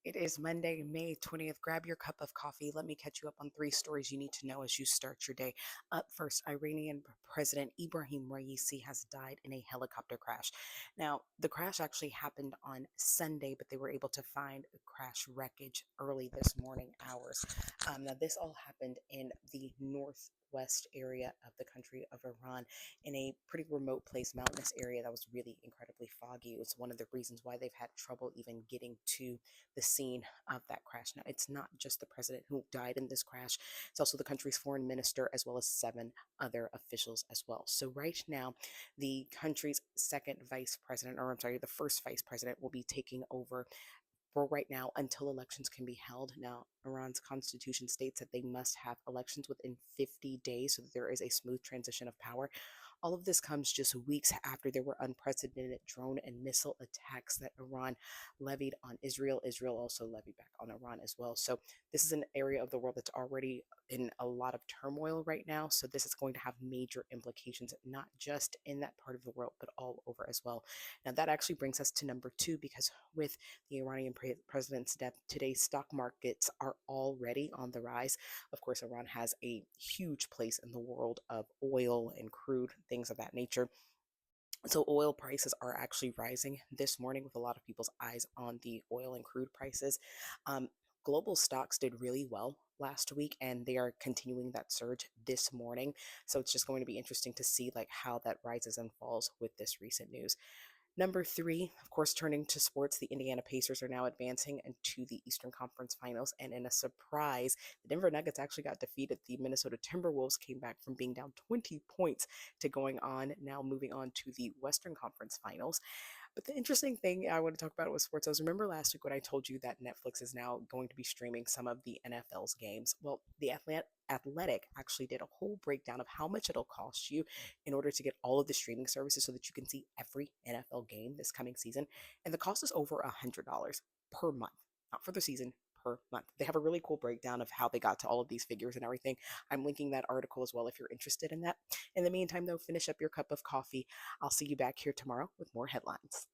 It is Monday, May 20th. Grab your cup of coffee. Let me catch you up on three stories you need to know as you start your day. Up first, Iranian President Ibrahim Raisi has died in a helicopter crash. Now, the crash actually happened on Sunday, but they were able to find the crash wreckage early this morning hours. Now, this all happened in the northwest area of the country of Iran, in a pretty remote place, mountainous area that was really incredibly foggy. It was one of the reasons why they've had trouble even getting to the scene of that crash. Now, it's not just the president who died in this crash, it's also the country's foreign minister, as well as seven other officials as well. So, right now, the country's second vice president, or I'm sorry, the first vice president, will be taking over for right now until elections can be held. Now, Iran's constitution states that they must have elections within 50 days so that there is a smooth transition of power. All of this comes just weeks after there were unprecedented drone and missile attacks that Iran levied on Israel. Israel also levied back on Iran as well. So, this is an area of the world that's already in a lot of turmoil right now. So, this is going to have major implications, not just in that part of the world, but all over as well. Now, that actually brings us to number two, because with the Iranian president's death, today's stock markets are already on the rise. Of course, Iran has a huge place in the world of oil and crude, things of that nature. So oil prices are actually rising this morning, with a lot of people's eyes on the oil and crude prices. Um, Global stocks did really well last week, and they are continuing that surge this morning. So it's just going to be interesting to see like how that rises and falls with this recent news. Number three, of course, turning to sports, the Indiana Pacers are now advancing into the Eastern Conference Finals. And in a surprise, the Denver Nuggets actually got defeated. The Minnesota Timberwolves came back from being down 20 points to going on, now moving on to the Western Conference Finals. But the interesting thing I want to talk about with sports is, remember last week when I told you that Netflix is now going to be streaming some of the NFL's games? Well, the Athletic actually did a whole breakdown of how much it'll cost you in order to get all of the streaming services so that you can see every NFL game this coming season. And the cost is over $100 per month, not for the season, per month. They have a really cool breakdown of how they got to all of these figures and everything. I'm linking that article as well if you're interested in that. In the meantime, though, finish up your cup of coffee. I'll see you back here tomorrow with more headlines.